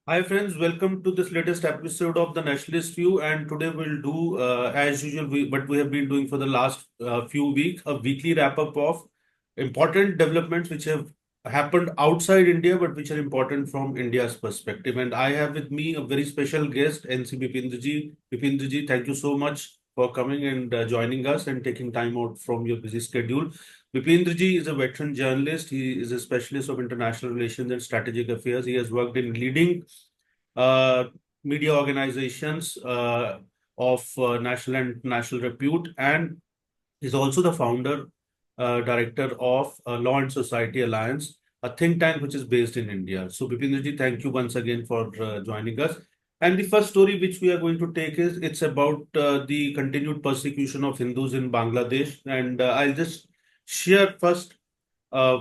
Hi friends, welcome to this latest episode of the Nationalist View. And today we'll do, as usual, what we have been doing for the last few weeks, a weekly wrap up of important developments which have happened outside India, but which are important from India's perspective. And I have with me a very special guest, NC Bipindraji. Bipindraji, thank you so much for coming and joining us and taking time out from your busy schedule. Bipindraji is a veteran journalist. He is a specialist of international relations and strategic affairs. He has worked in leading uh, media organizations of national and international repute, and is also the founder, director of Law and Society Alliance, a think tank which is based in India. So, Bipindraji, thank you once again for joining us. And the first story which we are going to take is it's about the continued persecution of Hindus in Bangladesh. And I'll just share first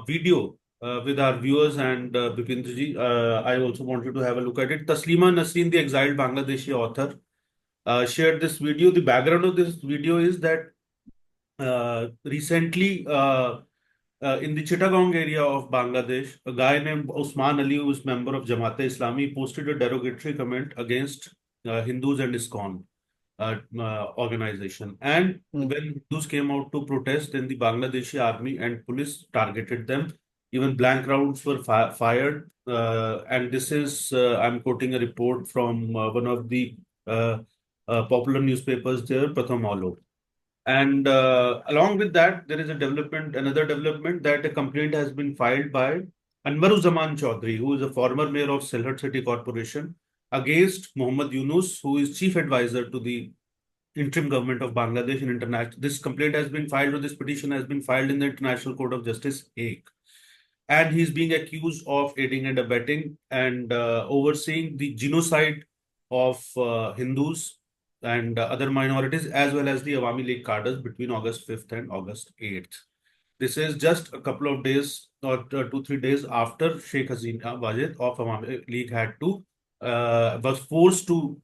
video with our viewers and Bipindraji. I also wanted to have a look at it. Taslima Nasreen, the exiled Bangladeshi author, shared this video. The background of this video is that recently in the Chittagong area of Bangladesh, a guy named Usman Ali, who is member of Jamaat Islami, posted a derogatory comment against Hindus and ISKCON organization. And when Hindus came out to protest, then the Bangladeshi army and police targeted them. Even blank rounds were fired. And this is, I'm quoting a report from one of the uh, popular newspapers there, Pratham. And along with that, there is another development that a complaint has been filed by Anwaruzzaman Chaudhary, who is a former mayor of Sylhet City Corporation, against Muhammad Yunus, who is chief advisor to the interim government of Bangladesh in international. This complaint has been filed, or this petition has been filed in the International Court of Justice, Hague. And he's being accused of aiding and abetting and overseeing the genocide of Hindus and other minorities, as well as the Awami League cadres between August 5th and August 8th. This is just a couple of days or 2, 3 days after Sheikh Hasina Wajid of Awami League was forced to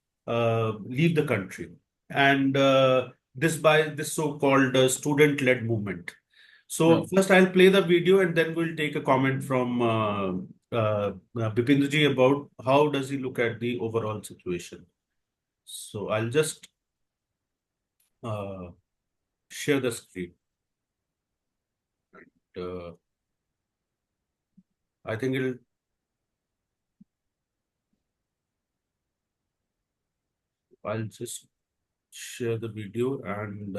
leave the country. And this by this so-called student-led movement. So first I'll play the video and then we'll take a comment from Bipindraji about how does he look at the overall situation. So I'll just uh, share the screen. Uh, I think I'll just share the video and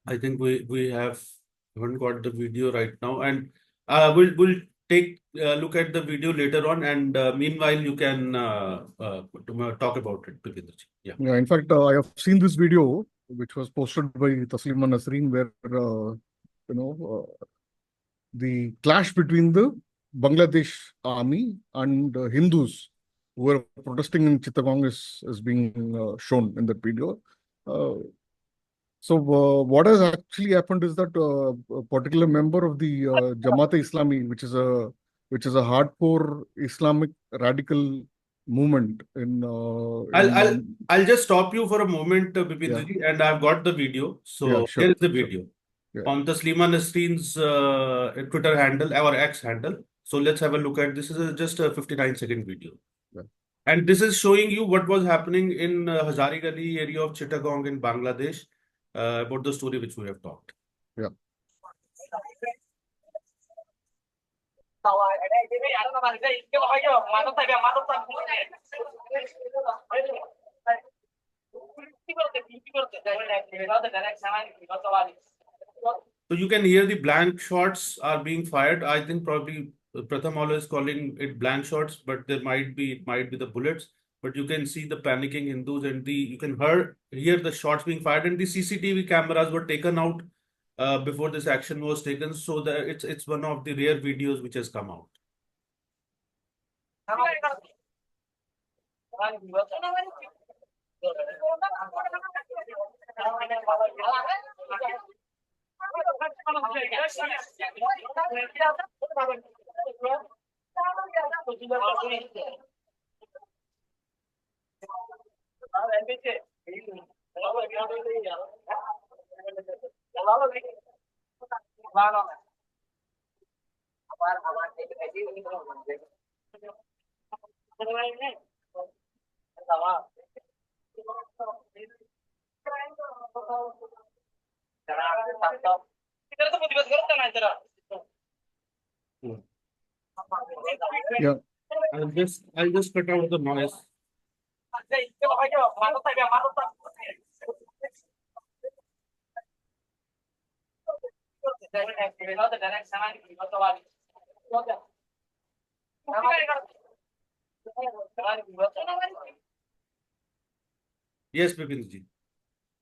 I think we haven't got the video right now, and we'll take a look at the video later on, and meanwhile you can talk about it, Bipindraji. Yeah. Yeah, in fact, I have seen this video, which was posted by Taslima Nasreen, where the clash between the Bangladesh army and Hindus who were protesting in Chittagong is being shown in that video. So what has actually happened is that a particular member of the Jamaat Islami, which is a hardcore Islamic radical movement I'll just stop you for a moment, yeah, Bipindraji, and I've got the video. yeah, So here sure, is the sure. video Yeah. on Taslima Nasreen's Twitter handle or X handle. So let's have a look at this. Is just a 59-second video. Yeah. And this is showing you what was happening in Hazari Gali area of Chittagong in Bangladesh, about the story which we have talked. Yeah. So you can hear the blank shots are being fired. I think probably Pratham Allah is calling it blank shots, but it might be the bullets. But you can see the panicking Hindus and you can hear the shots being fired, and the CCTV cameras were taken out before this action was taken. So that it's one of the rare videos which has come out. Yeah. I'll just cut out the noise. Yes, Bipindra ji.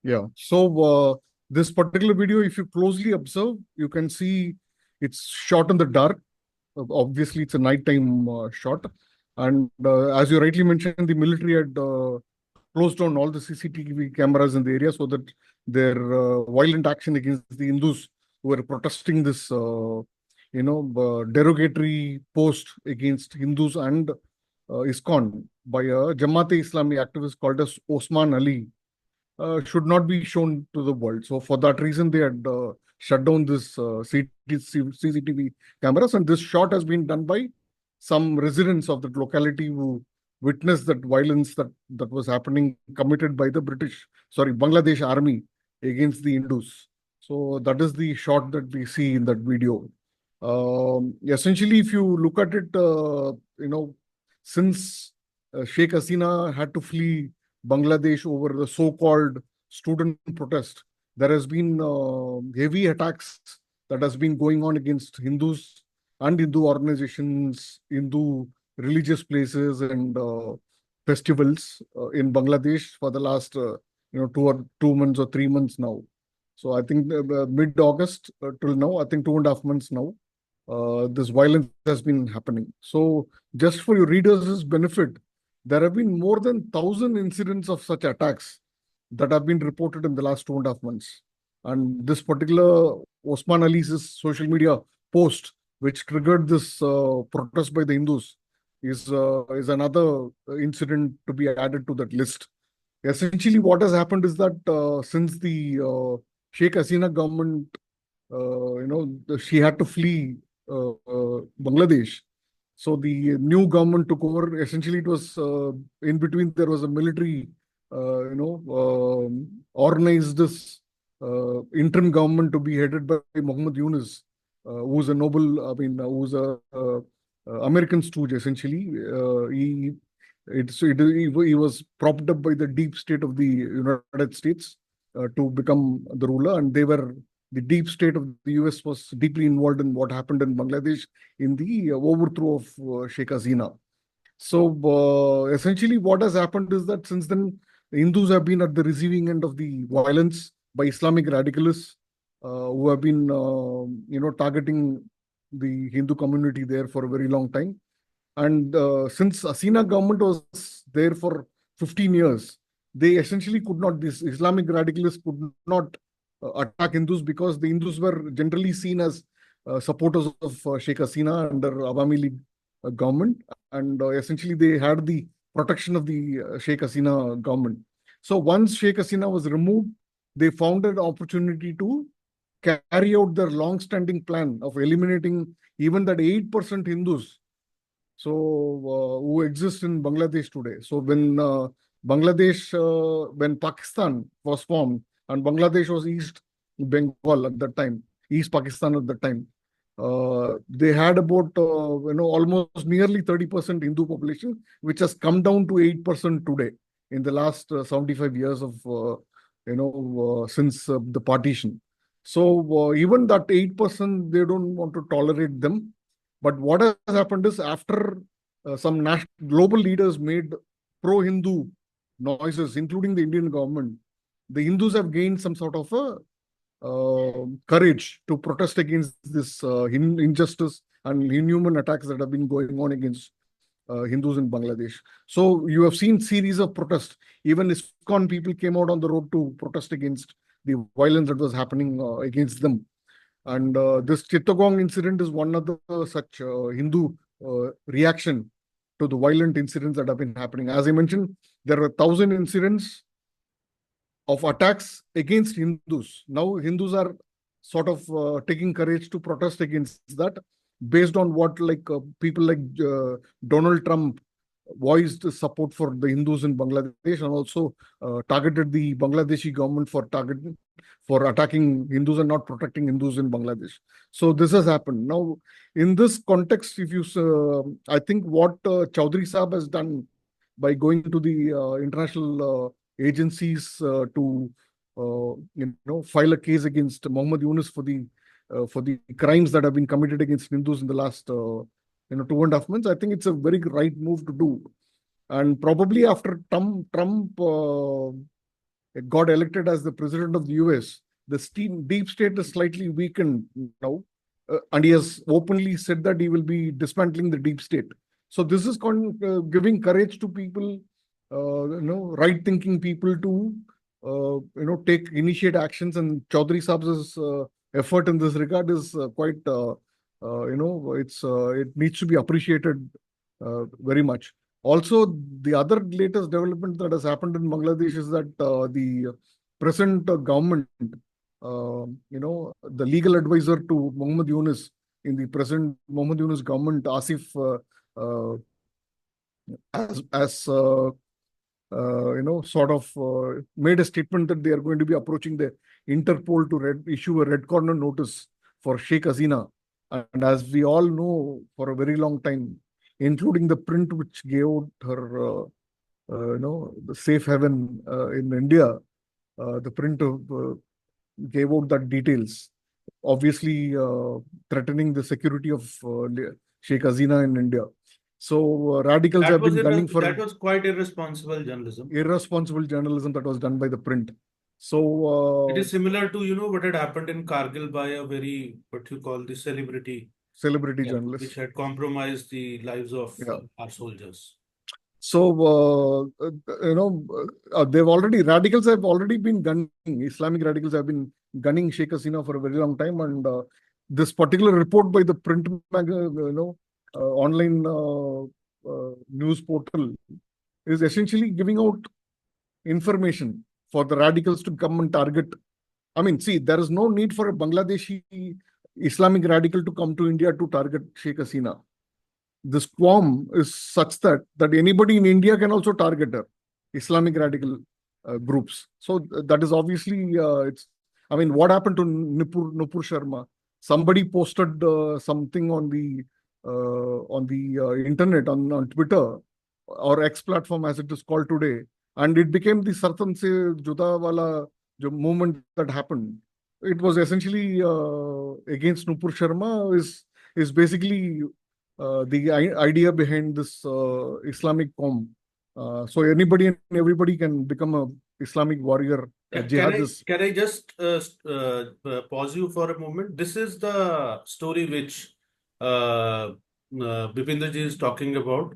Yeah. So this particular video, if you closely observe, you can see it's shot in the dark. Obviously, it's a nighttime shot. And as you rightly mentioned, the military had closed down all the CCTV cameras in the area so that their violent action against the Hindus who were protesting this, derogatory post against Hindus and ISKCON by a Jamaat-e Islami activist called as Osman Ali should not be shown to the world. So for that reason, they had shut down this CCTV cameras, and this shot has been done by some residents of that locality who witnessed that violence that was happening, committed by the Bangladesh army against the Hindus. So that is the shot that we see in that video. Essentially, if you look at it, since Sheikh Hasina had to flee Bangladesh over the so-called student protest, there has been heavy attacks that has been going on against Hindus and Hindu organizations, Hindu religious places and festivals in Bangladesh for the last 2 months or 3 months now. So I think mid-August till now, I think 2.5 months now, this violence has been happening. So just for your readers' benefit, there have been more than 1,000 incidents of such attacks that have been reported in the last 2.5 months. And this particular Osman Ali's social media post, which triggered this protest by the Hindus, is another incident to be added to that list. Essentially, what has happened is that since the Sheikh Hasina government, she had to flee Bangladesh. So the new government took over. Essentially, it was in between. There was a military, organized this interim government to be headed by Muhammad Yunus, who's a noble. I mean, who's a American stooge. Essentially, he was propped up by the deep state of the United States to become the ruler, and the deep state of the US was deeply involved in what happened in Bangladesh in the overthrow of Sheikh Hasina. So essentially what has happened is that since then, Hindus have been at the receiving end of the violence by Islamic radicalists who have been, targeting the Hindu community there for a very long time. And since Hasina government was there for 15 years, they essentially could not, these Islamic radicalists could not attack Hindus because the Hindus were generally seen as supporters of Sheikh Hasina under Awami League government. And essentially they had the protection of the Sheikh Hasina government. So once Sheikh Hasina was removed, they found an opportunity to carry out their long-standing plan of eliminating even that 8% Hindus who exist in Bangladesh today. So when Pakistan was formed, and Bangladesh was East Bengal at that time, East Pakistan at that time, they had about almost nearly 30% Hindu population, which has come down to 8% today in the last 75 years of since the partition. So even that 8%, they don't want to tolerate them. But what has happened is after some global leaders made pro-Hindu noises, including the Indian government, the Hindus have gained some sort of a courage to protest against this injustice and inhuman attacks that have been going on against Hindus in Bangladesh. So you have seen series of protests. Even ISKCON people came out on the road to protest against the violence that was happening against them. And this Chittagong incident is one of the such Hindu reaction to the violent incidents that have been happening. As I mentioned, there are 1,000 incidents of attacks against Hindus. Now Hindus are sort of taking courage to protest against that. based on what people like Donald Trump voiced support for the Hindus in Bangladesh, and also targeted the Bangladeshi government for attacking Hindus and not protecting Hindus in Bangladesh. So this has happened. Now, in this context, if you, I think what Chaudhry Saab has done by going to the international agencies to file a case against Muhammad Yunus for the crimes that have been committed against Hindus in the last 2.5 months. I think it's a very right move to do. And probably after Trump got elected as the president of the US, the deep state is slightly weakened now. And he has openly said that he will be dismantling the deep state. So this is giving courage to people, right-thinking people to, initiate actions. And Chaudhry Saab's effort in this regard is quite, it needs to be appreciated very much. Also, the other latest development that has happened in Bangladesh is that the present government, the legal advisor to Muhammad Yunus in the present Muhammad Yunus government, Asif, sort of made a statement that they are going to be approaching the Interpol to issue a red corner notice for Sheikh Hasina. And as we all know, for a very long time, including the print which gave out her, the safe haven in India, the print of gave out that details, obviously threatening the security of Sheikh Hasina in India. So radicals have been gunning for... That was quite irresponsible journalism. Irresponsible journalism that was done by the print. So it is similar to, what had happened in Kargil by a very, what you call the celebrity journalist, which had compromised the lives of our soldiers. So, radicals have already been gunning, Islamic radicals have been gunning Sheikh Hasina for a very long time. And this particular report by the print online news portal is essentially giving out information for the radicals to come and target. I mean, see, there is no need for a Bangladeshi Islamic radical to come to India to target Sheikh Hasina. This qualm is such that anybody in India can also target her, Islamic radical groups. So that is obviously, what happened to Nupur Sharma? Somebody posted something on the internet, on Twitter, or X platform as it is called today, and it became the Sartan Se Juda Wala movement that happened. It was essentially against Nupur Sharma, is basically the idea behind this Islamic qawm. So anybody and everybody can become a Islamic warrior. Can I just pause you for a moment? This is the story which Bipindra ji is talking about.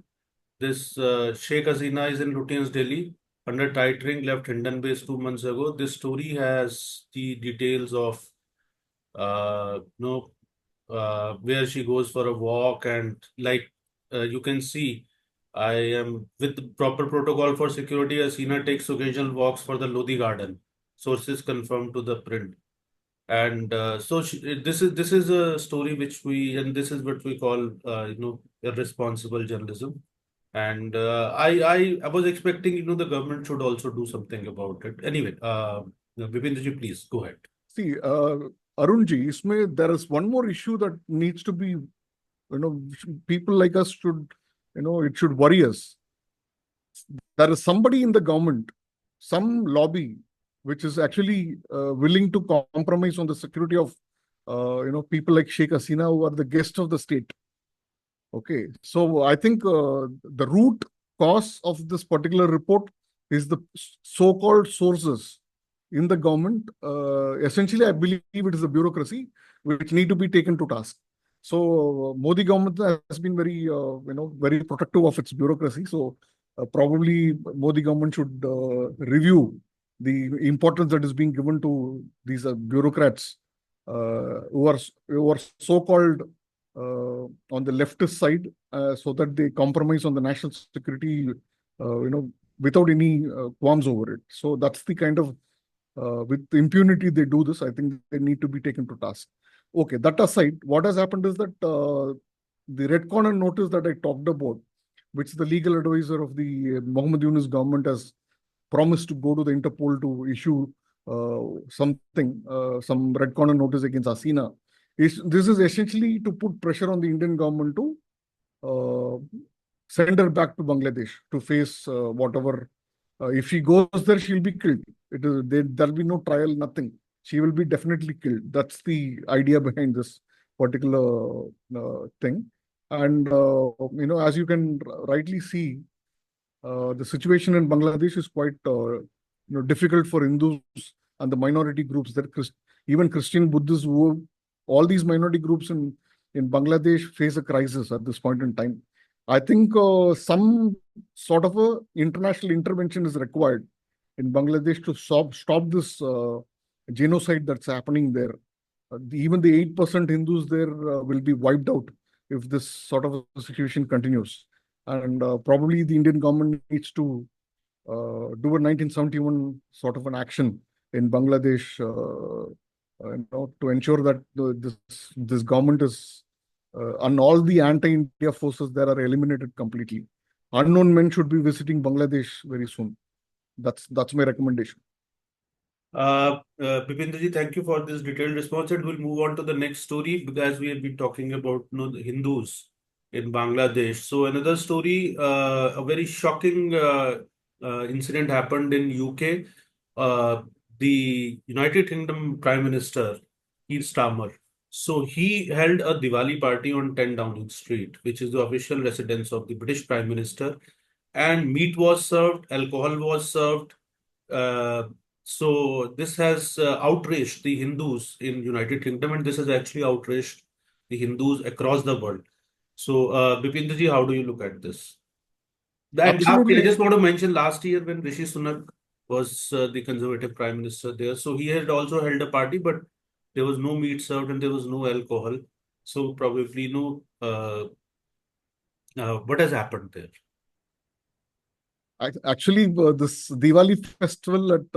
This Sheikh Hasina is in Lutyens, Delhi, under tight ring, left Hindon base 2 months ago. This story has the details of where she goes for a walk, and you can see, I am with the proper protocol for security. Hasina takes occasional walks for the Lodi garden. Sources confirmed to the print. And so this is a story and this is what we call irresponsible journalism. And I was expecting the government should also do something about it. Anyway, Bipindra ji, please go ahead. See, Arunji, there is one more issue that needs to be, people like us should, it should worry us. There is somebody in the government, some lobby, which is actually willing to compromise on the security of, people like Sheikh Hasina, who are the guests of the state. Okay, so I think the root cause of this particular report is the so-called sources in the government. Essentially, I believe it is the bureaucracy which need to be taken to task. So Modi government has been very, very protective of its bureaucracy. So probably Modi government should review the importance that is being given to these bureaucrats who are so-called on the leftist side, so that they compromise on the national security, without any qualms over it. So that's the kind of, with impunity they do this. I think they need to be taken to task. Okay, that aside, what has happened is that the red corner notice that I talked about, which the legal advisor of the Mohammed Yunus government has promised to go to the Interpol to issue some red corner notice against Hasina. This is essentially to put pressure on the Indian government to send her back to Bangladesh to face whatever. If she goes there, she'll be killed. There'll be no trial, nothing. She will be definitely killed. That's the idea behind this particular thing. And as you can rightly see, the situation in Bangladesh is quite difficult for Hindus and the minority groups. Even Christian, Buddhists, all these minority groups in Bangladesh face a crisis at this point in time. I think some sort of a international intervention is required in Bangladesh to stop this genocide that's happening there. Even the 8% Hindus there will be wiped out if this sort of a situation continues. And probably the Indian government needs to do a 1971 sort of an action in Bangladesh, to ensure that this government is and all the anti-India forces there are eliminated completely. Unknown men should be visiting Bangladesh very soon. That's my recommendation. Bipindra, thank you for this detailed response, and we'll move on to the next story because we have been talking about the Hindus in Bangladesh. So another story, a very shocking incident happened in UK. The United Kingdom Prime Minister Keir Starmer. So he held a Diwali party on 10 Downing Street, which is the official residence of the British Prime Minister, and meat was served, alcohol was served. Uh, so this has outraged the Hindus in United Kingdom, and this has actually outraged the Hindus across the world. So, Bipindraji, how do you look at this? And lastly, I Absolutely. just want to mention last year when Rishi Sunak was the Conservative Prime Minister there, so he had also held a party, but there was no meat served and there was no alcohol. So probably what has happened there? Actually, this Diwali festival at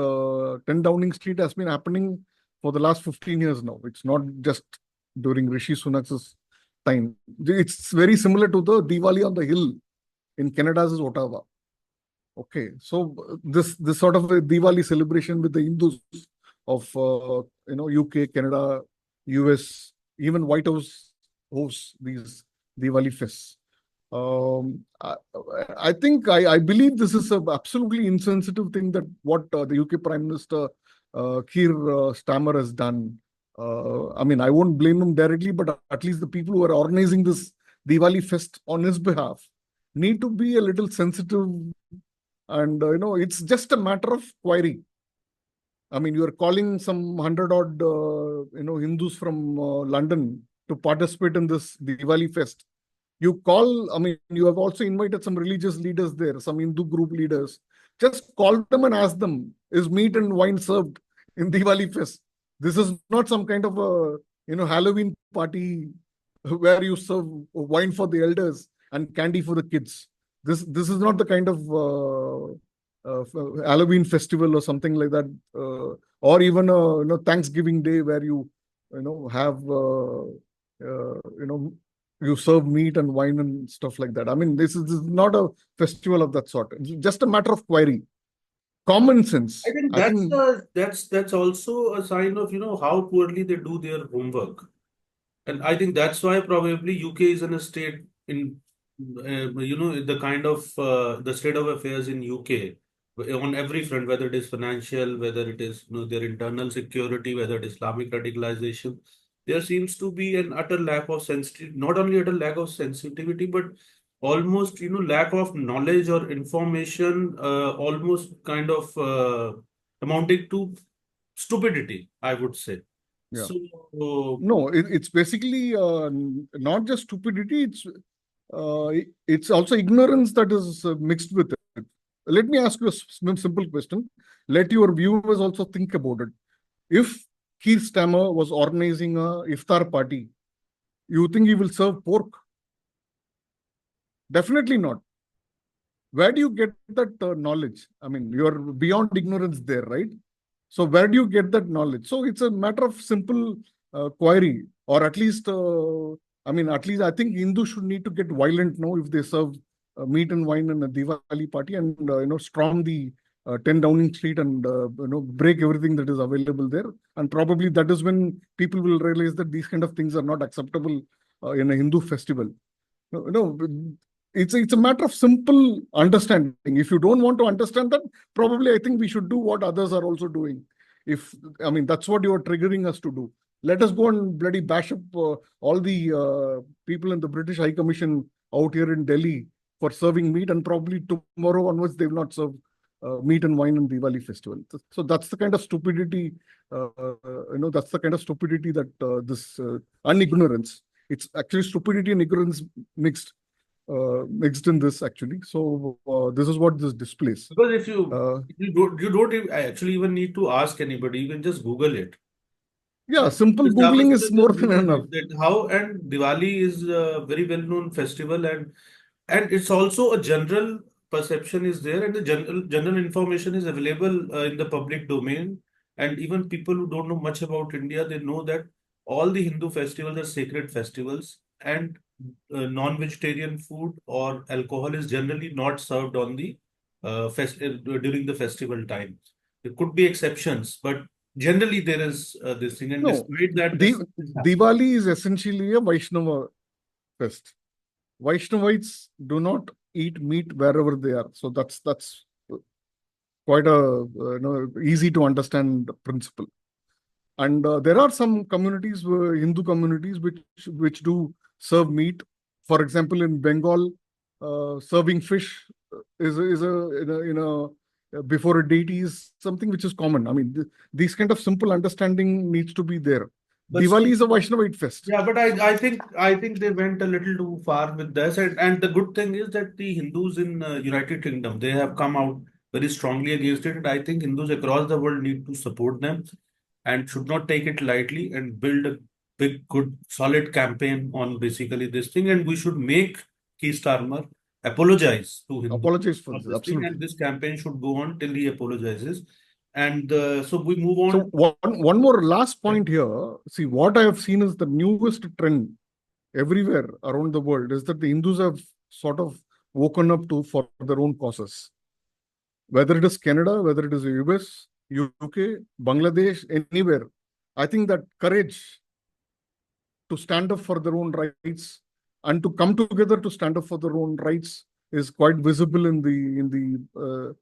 10 Downing Street has been happening for the last 15 years now. It's not just during Rishi Sunak's time. It's very similar to the Diwali on the Hill in Canada's Ottawa. Okay, so this sort of a Diwali celebration with the Hindus of UK, Canada, US, even White House hosts these Diwali fests. I think I believe this is an absolutely insensitive thing that what the UK Prime Minister Keir Starmer has done. I mean, I won't blame him directly, but at least the people who are organizing this Diwali fest on his behalf need to be a little sensitive. And it's just a matter of query. I mean, you are calling some 100 odd Hindus from London to participate in this Diwali fest. I mean, you have also invited some religious leaders there, some Hindu group leaders. Just call them and ask them, is meat and wine served in Diwali fest? This is not some kind of a Halloween party where you serve wine for the elders and candy for the kids. This is not the kind of Halloween festival or something like that, or even Thanksgiving Day where you have you serve meat and wine and stuff like that. I mean, this is not a festival of that sort. It's just a matter of query, common sense. I think I think that's also a sign of how poorly they do their homework, and I think that's why probably UK is in a state in the kind of the state of affairs in UK on every front, whether it is financial, whether it is their internal security, whether it is Islamic radicalization. There seems to be an utter lack of sensitivity, not only utter lack of sensitivity, but almost lack of knowledge or information, almost kind of amounting to stupidity, I would say. yeah. So No, it's basically not just stupidity. It's also ignorance that is mixed with it. Let me ask you a simple question. Let your viewers also think about it. If Keir Starmer was organizing a iftar party, you think he will serve pork? Definitely not. Where do you get that knowledge? I mean, you're beyond ignorance there, right? So where do you get that knowledge? So it's a matter of simple query. or at least, at least I think Hindus should need to get violent now if they serve meat and wine in a Diwali party, and storm the 10 Downing Street, and break everything that is available there. And probably that is when people will realize that these kind of things are not acceptable in a Hindu festival. No, it's a matter of simple understanding. If you don't want to understand that, probably I think we should do what others are also doing. That's what you are triggering us to do. Let us go and bloody bash up all the people in the British High Commission out here in Delhi for serving meat, and probably tomorrow onwards they will not serve meat and wine in Diwali festival. So that's the kind of stupidity, that's the kind of stupidity that and ignorance. It's actually stupidity and ignorance mixed in this, actually. So this is what this displays. Because if you don't actually even need to ask anybody, you can just Google it. Yeah, simple Googling is more than enough. And Diwali is a very well-known festival, and it's also a general perception is there, and the general information is available in the public domain. And even people who don't know much about India, they know that all the Hindu festivals are sacred festivals, and non-vegetarian food or alcohol is generally not served on the during the festival time. There could be exceptions, but generally there is this thing. And No, despite that, this Diwali is essentially a Vaishnava fest. Vaishnavites do not eat meat wherever they are. So that's quite a easy to understand principle. And there are some communities, Hindu communities, which do serve meat. For example, in Bengal, serving fish is in a before a deity is something which is common. I mean, these kind of simple understanding needs to be there. But Diwali is a Vaishnavite fest. Yeah, but I think they went a little too far with this, and the good thing is that the Hindus in United Kingdom, they have come out very strongly against it, and I think Hindus across the world need to support them and should not take it lightly and build a big, good, solid campaign on basically this thing. And we should make Keir Starmer apologize to Hindus Apologize for for this, this thing, and absolutely. this campaign should go on till he apologizes. And so we move on. So one more last point here. See, what I have seen is the newest trend everywhere around the world is that the Hindus have sort of woken up for their own causes. Whether it is Canada, whether it is the US, UK, Bangladesh, anywhere. I think that courage to stand up for their own rights and to come together to stand up for their own rights is quite visible in the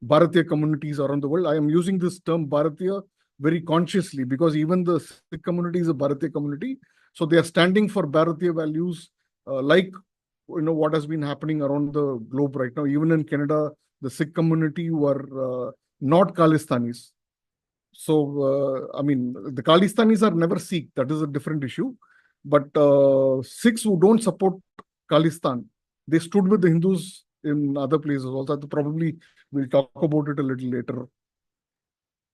Bharatiya communities around the world. I am using this term Bharatiya very consciously because even the Sikh community is a Bharatiya community. So they are standing for Bharatiya values, like what has been happening around the globe right now. Even in Canada, the Sikh community were not Khalistanis. So, the Khalistanis are never Sikh. That is a different issue. But Sikhs who don't support Khalistan, they stood with the Hindus in other places also. Probably we'll talk about it a little later.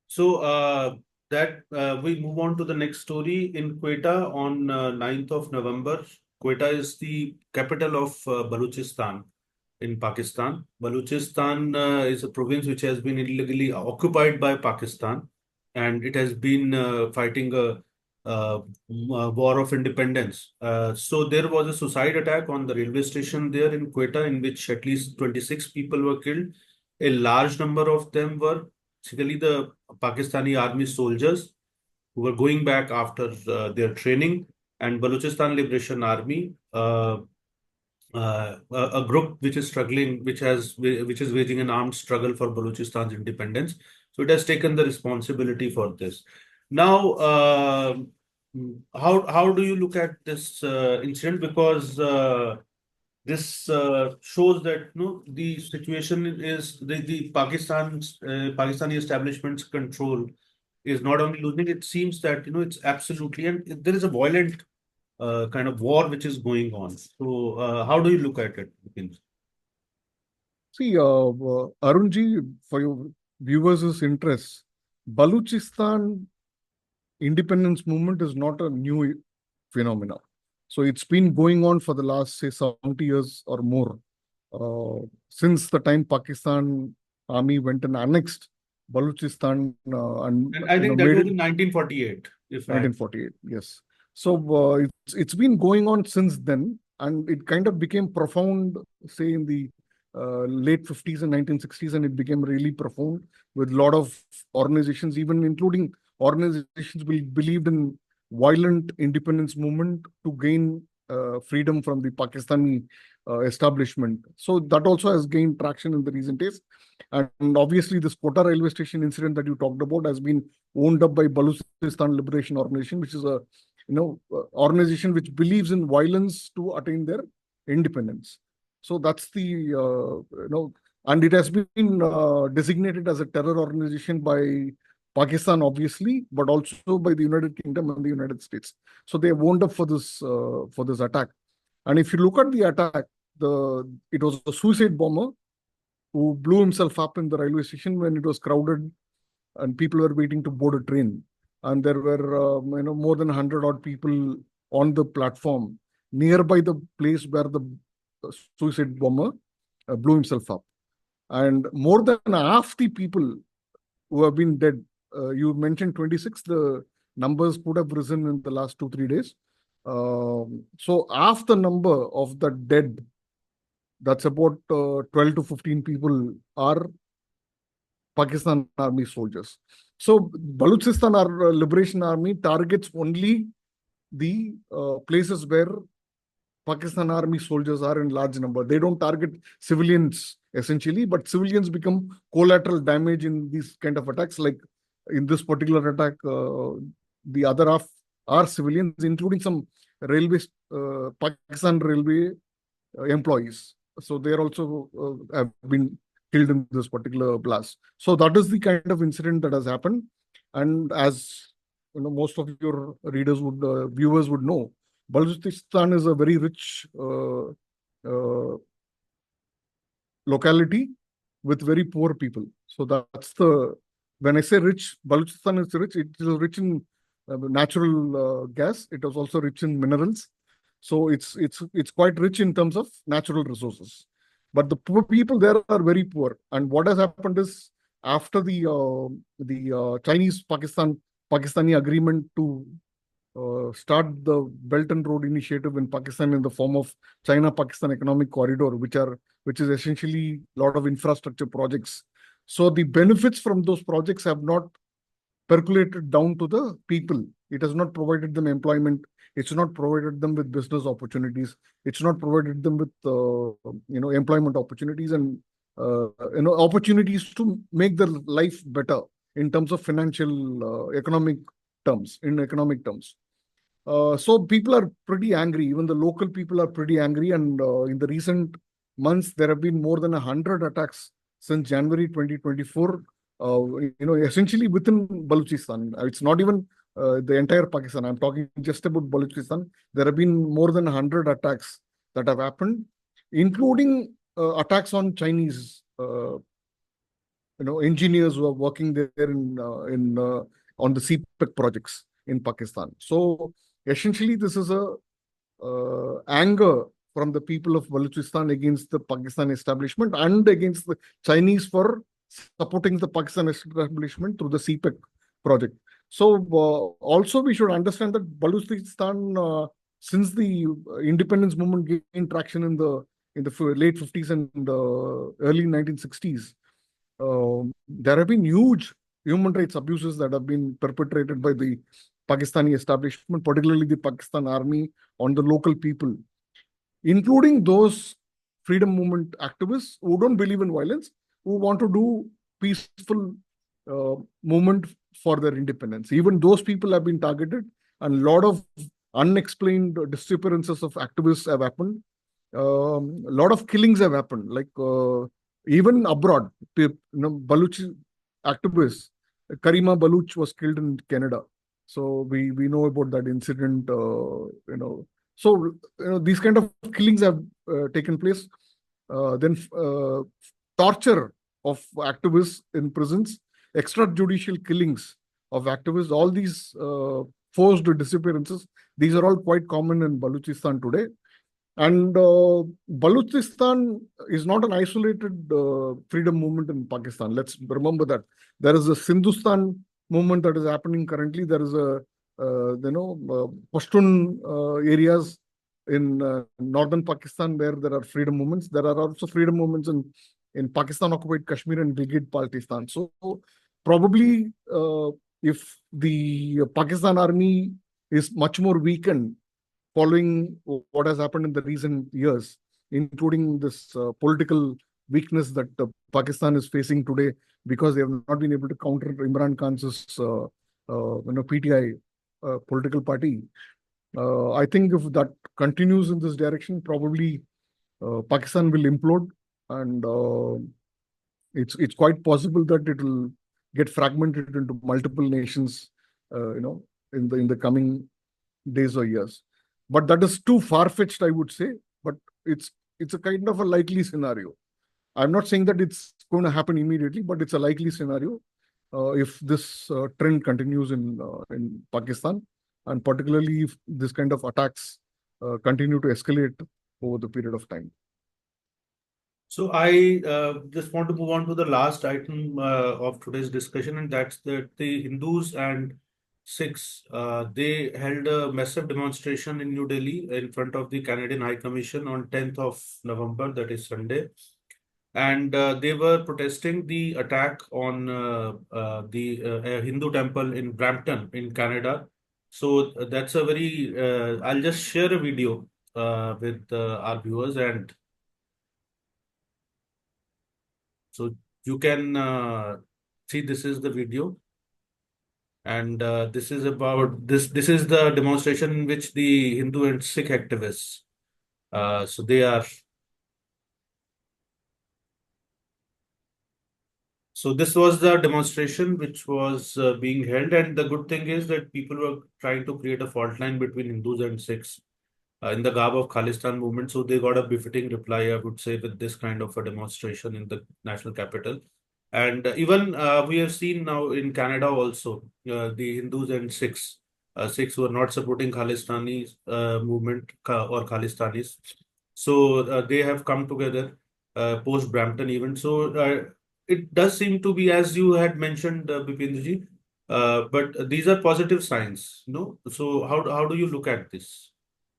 So we move on to the next story. In Quetta on 9th of November. Quetta is the capital of Balochistan in Pakistan. Balochistan is a province which has been illegally occupied by Pakistan, and it has been fighting a war of independence. So there was a suicide attack on the railway station there in Quetta, in which at least 26 people were killed. A large number of them were basically the Pakistani army soldiers who were going back after their training, and Balochistan Liberation Army, a group which is struggling, which is waging an armed struggle for Balochistan's independence. So it has taken the responsibility for this. Now, how do you look at this incident? Because this shows that the situation is the Pakistani establishment's control is not only losing. It seems that it's absolutely, and there is a violent kind of war which is going on. So how do you look at it? See, Arunji, for your viewers' interest, Balochistan independence movement is not a new phenomena. So it's been going on for the last, say, 70 years or more. Since the time Pakistan army went and annexed Balochistan and I think that was in 1948. 1948, yes. So it's been going on since then, and it kind of became profound, say in the late 50s and 1960s, and it became really profound with a lot of organizations, even including organizations we believed in violent independence movement to gain freedom from the Pakistani establishment. So that also has gained traction in the recent days. And obviously, this Kota railway station incident that you talked about has been owned up by Baluchistan Liberation Organization, which is a organization which believes in violence to attain their independence. So that's the and it has been designated as a terror organization by Pakistan, obviously, but also by the United Kingdom and the United States. So they have owned up for this attack. And if you look at the attack, it was a suicide bomber who blew himself up in the railway station when it was crowded and people were waiting to board a train. And there were more than 100 odd people on the platform nearby the place where the suicide bomber blew himself up. And more than half the people who have been dead, you mentioned 26, the numbers could have risen in the last 2-3 days. So half the number of the dead, that's about 12 to 15 people, are Pakistan Army soldiers. So Baluchistan Liberation Army targets only the places where Pakistan Army soldiers are in large number. They don't target civilians essentially, but civilians become collateral damage in these kind of attacks. Like in this particular attack, the other half are civilians, including some Pakistan Railway employees. So they are also have been killed in this particular blast. So that is the kind of incident that has happened. And as most of your viewers would know, Balochistan is a very rich locality with very poor people. So when I say rich, Balochistan is rich. It is rich in natural gas. It is also rich in minerals. So it's quite rich in terms of natural resources. But the poor people there are very poor. And what has happened is, after the Chinese-Pakistani agreement to start the Belt and Road Initiative in Pakistan in the form of China-Pakistan Economic Corridor, which is essentially a lot of infrastructure projects. So the benefits from those projects have not percolated down to the people. It has not provided them employment. It's not provided them with business opportunities. It's not provided them with employment opportunities and opportunities to make their life better in terms of economic terms. So people are pretty angry. Even the local people are pretty angry. And in the recent months, there have been more than 100 attacks since January 2024. Essentially within Balochistan. It's not even the entire Pakistan. I'm talking just about Balochistan. There have been more than 100 attacks that have happened, including attacks on Chinese engineers who are working there on the CPEC projects in Pakistan. So essentially, this is a anger from the people of Balochistan against the Pakistan establishment and against the Chinese for supporting the Pakistan establishment through the CPEC project. So also we should understand that Balochistan, since the independence movement gained traction in the late 50s and early 1960s, there have been huge human rights abuses that have been perpetrated by the Pakistani establishment, particularly the Pakistan Army, on the local people, including those freedom movement activists who don't believe in violence, who want to do peaceful movement for their independence. Even those people have been targeted, and a lot of unexplained disappearances of activists have happened. A lot of killings have happened, like even abroad. Baluchi activists, Karima Baluch was killed in Canada. So we know about that incident. So these kind of killings have taken place. Then torture of activists in prisons, extrajudicial killings of activists, all these forced disappearances, these are all quite common in Balochistan today. And Balochistan is not an isolated freedom movement in Pakistan. Let's remember that. There is a Sindhustan movement that is happening currently. There is a Pashtun areas in northern Pakistan where there are freedom movements. There are also freedom movements in Pakistan-occupied Kashmir and Gilgit-Baltistan. So probably if the Pakistan army is much more weakened following what has happened in the recent years, including this political weakness that Pakistan is facing today because they have not been able to counter Imran Khan's PTI political party. I think if that continues in this direction, probably Pakistan will implode, and it's quite possible that it will get fragmented into multiple nations, in the coming days or years. But that is too far-fetched, I would say. But it's a kind of a likely scenario. I'm not saying that it's going to happen immediately, but it's a likely scenario if this trend continues in Pakistan, and particularly if this kind of attacks continue to escalate over the period of time. So I just want to move on to the last item of today's discussion, and that's that the Hindus and Sikhs, they held a massive demonstration in New Delhi in front of the Canadian High Commission on 10th of November, that is Sunday. And they were protesting the attack on the Hindu temple in Brampton in Canada. So that's a very, I'll just share a video with our viewers, and so you can see this is the video, and this is about this is the demonstration in which the Hindu and Sikh activists. So they are. So this was the demonstration which was being held, and the good thing is that people were trying to create a fault line between Hindus and Sikhs in the garb of Khalistan movement. So they got a befitting reply, I would say, with this kind of a demonstration in the national capital. And even we have seen now in Canada also, the Hindus and Sikhs were not supporting Khalistani movement or Khalistanis. So they have come together post Brampton event. So it does seem to be, as you had mentioned, Bipindraji, but these are positive signs, no? So how do you look at this?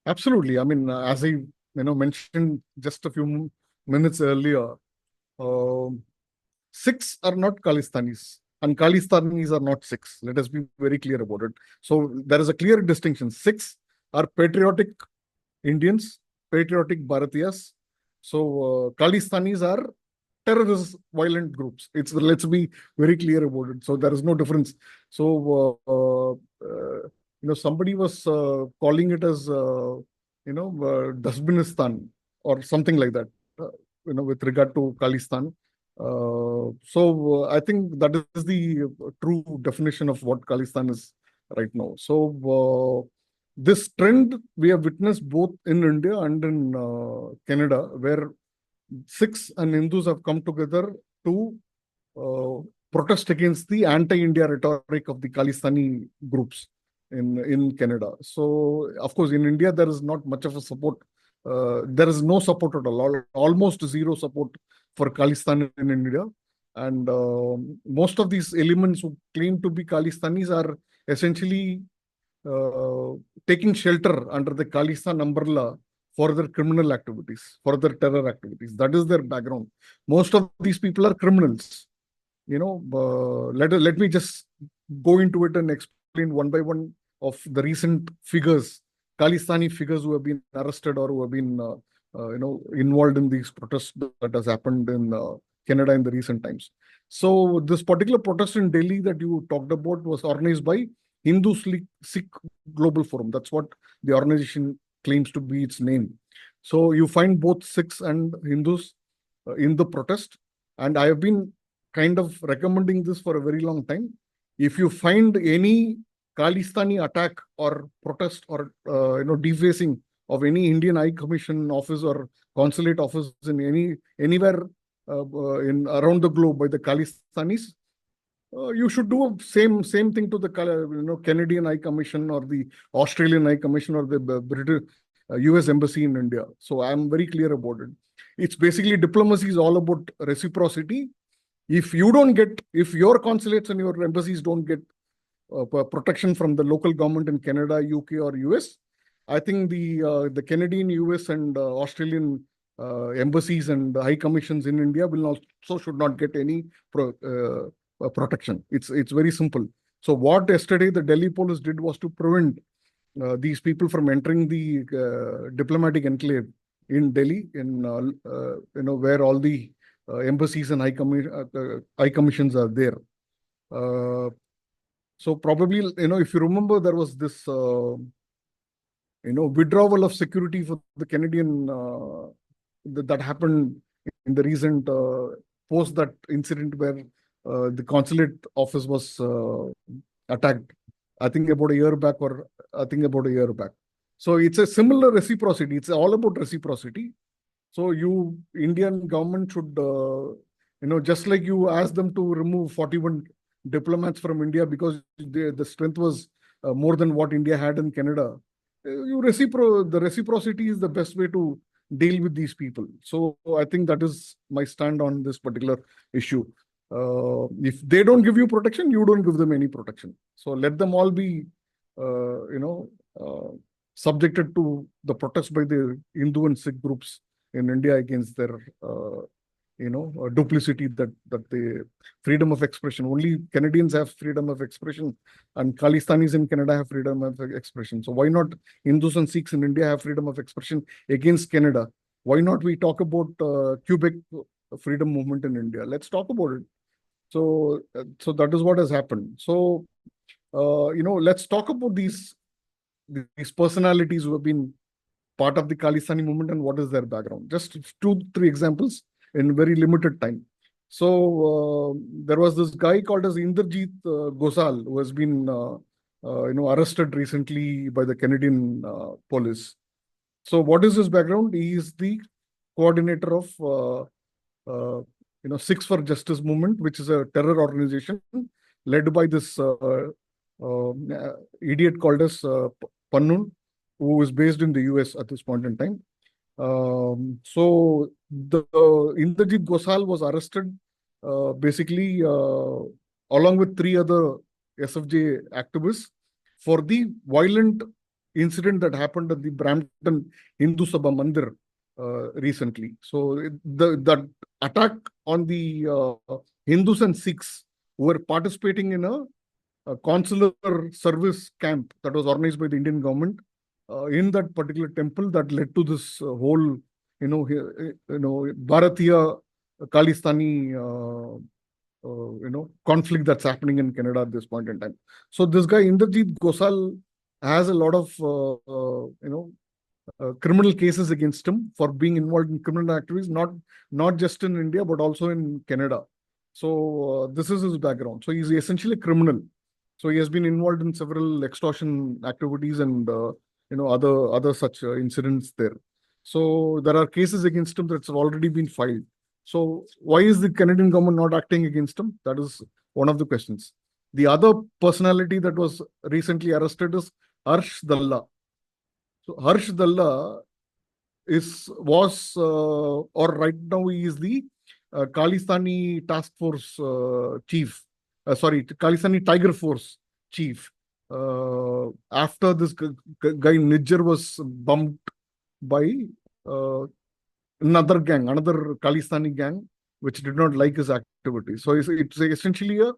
Absolutely. I mean, as I mentioned just a few minutes earlier, Sikhs are not Khalistanis, and Khalistanis are not Sikhs. Let us be very clear about it. So there is a clear distinction. Sikhs are patriotic Indians, patriotic Bharatiyas. So Khalistanis are terrorist violent groups. Let's be very clear about it. So there is no difference. So somebody was calling it as Dustbinistan or something like that. With regard to Khalistan. So I think that is the true definition of what Khalistan is right now. So this trend we have witnessed both in India and in Canada, where Sikhs and Hindus have come together to protest against the anti-India rhetoric of the Khalistani groups in Canada. So, of course, in India, there is not much of a support. There is no support at all, almost zero support for Khalistan in India. And most of these elements who claim to be Khalistanis are essentially taking shelter under the Khalistan umbrella for their criminal activities, for their terror activities. That is their background. Most of these people are criminals. Let me just go into it and explain one by one of the recent figures, Khalistani figures who have been arrested or who have been, involved in these protests that has happened in Canada in the recent times. So this particular protest in Delhi that you talked about was organized by Hindu Sikh Global Forum. That's what the organization claims to be its name. So you find both Sikhs and Hindus in the protest. And I have been kind of recommending this for a very long time. If you find any Khalistani attack or protest or defacing of any Indian High Commission office or consulate office in anywhere in around the globe by the Khalistanis, you should do same thing to the Canadian High Commission or the Australian High Commission or the British US Embassy in India. So I'm very clear about it. It's basically diplomacy is all about reciprocity. If your consulates and your embassies don't get protection from the local government in Canada, UK, or US. I think the Canadian, US, and Australian embassies and high commissions in India will also should not get any protection. It's very simple. So what yesterday the Delhi police did was to prevent these people from entering the diplomatic enclave in Delhi, in where all the embassies and high commissions are there. So probably, if you remember, there was this withdrawal of security for the Canadian that happened in the recent post that incident where the consulate office was attacked. I think about a year back. So it's a similar reciprocity. It's all about reciprocity. So Indian government should, just like you asked them to remove 41 diplomats from India because the strength was more than what India had in Canada. The reciprocity is the best way to deal with these people. So I think that is my stand on this particular issue. If they don't give you protection, you don't give them any protection. So let them all be, subjected to the protest by the Hindu and Sikh groups in India against their, duplicity that the freedom of expression. Only Canadians have freedom of expression, and Khalistanis in Canada have freedom of expression. So why not Hindus and Sikhs in India have freedom of expression against Canada? Why not we talk about Quebec freedom movement in India? Let's talk about it. So that is what has happened. So let's talk about these personalities who have been part of the Khalistani movement and what is their background. Just 2-3 examples in very limited time. So there was this guy called as Inderjeet Gosal who has been arrested recently by the Canadian police. So what is his background? He is the coordinator of Sikhs for Justice movement, which is a terror organization led by this idiot called as Pannun, who is based in the US at this point in time. So the Inderjeet Gosal was arrested basically along with 3 other SFJ activists for the violent incident that happened at the Brampton Hindu Sabha Mandir recently. So that attack on the Hindus and Sikhs who were participating in a consular service camp that was organized by the Indian government in that particular temple that led to this whole, Bharatiya Khalistani, conflict that's happening in Canada at this point in time. So this guy Inderjeet Gosal has a lot of, criminal cases against him for being involved in criminal activities, not just in India but also in Canada. So this is his background. So he's essentially a criminal. So he has been involved in several extortion activities and other such incidents there. So there are cases against him that's already been filed. So why is the Canadian government not acting against him? That is one of the questions. The other personality that was recently arrested is Harsh Dalla. So Harsh Dalla right now he is the Khalistani Task Force chief. Khalistani Tiger Force chief. After this guy Nijjar was bumped by another Khalistani gang, which did not like his activity. So it's essentially a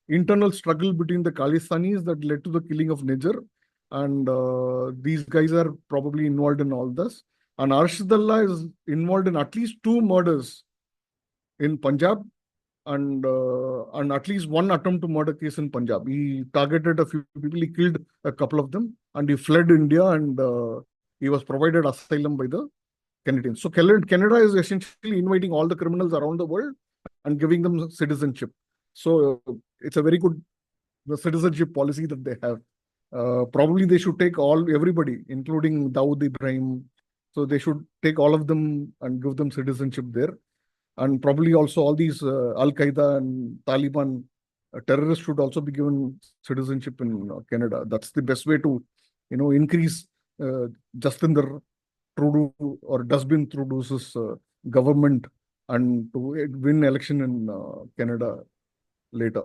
internal struggle between the Khalistanis that led to the killing of Nijjar. And these guys are probably involved in all this. And Arshidullah is involved in at least 2 murders in Punjab and at least 1 attempt to murder case in Punjab. He targeted a few people, he killed a couple of them, and he fled India, and he was provided asylum by the Canadians. So Canada is essentially inviting all the criminals around the world and giving them citizenship. So it's a very good citizenship policy that they have. Probably they should take everybody, including Dawood Ibrahim. So they should take all of them and give them citizenship there. And probably also all these Al-Qaeda and Taliban terrorists should also be given citizenship in Canada. That's the best way to, increase Justin Trudeau or Dustbin Trudeau's government and to win election in Canada later.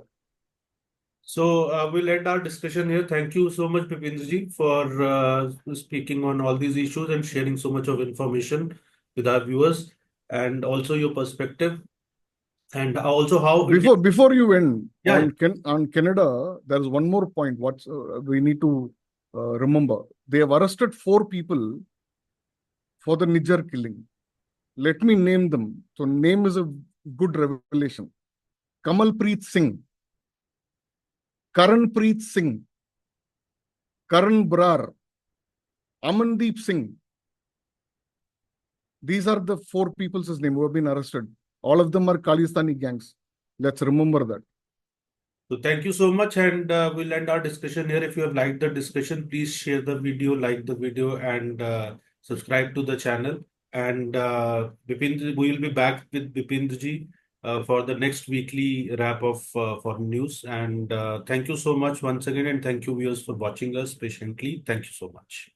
So we'll end our discussion here. Thank you so much, Bipindra for speaking on all these issues and sharing so much of information with our viewers and also your perspective and also how India. Before you end Yeah, on Canada, there is one more point. What we need to remember: they have arrested 4 people for the Niger killing. Let me name them. So name is a good revelation. Kamalpreet Singh, Karanpreet Singh, Karan Brar, Amandeep Singh. These are the 4 people's name who have been arrested. All of them are Khalistani gangs. Let's remember that. So thank you so much, and we'll end our discussion here. If you have liked the discussion, please share the video, like the video, and subscribe to the channel. And Bipindra, we will be back with Bipindraji for the next weekly wrap of foreign news. And thank you so much once again, and thank you viewers for watching us patiently. Thank you so much.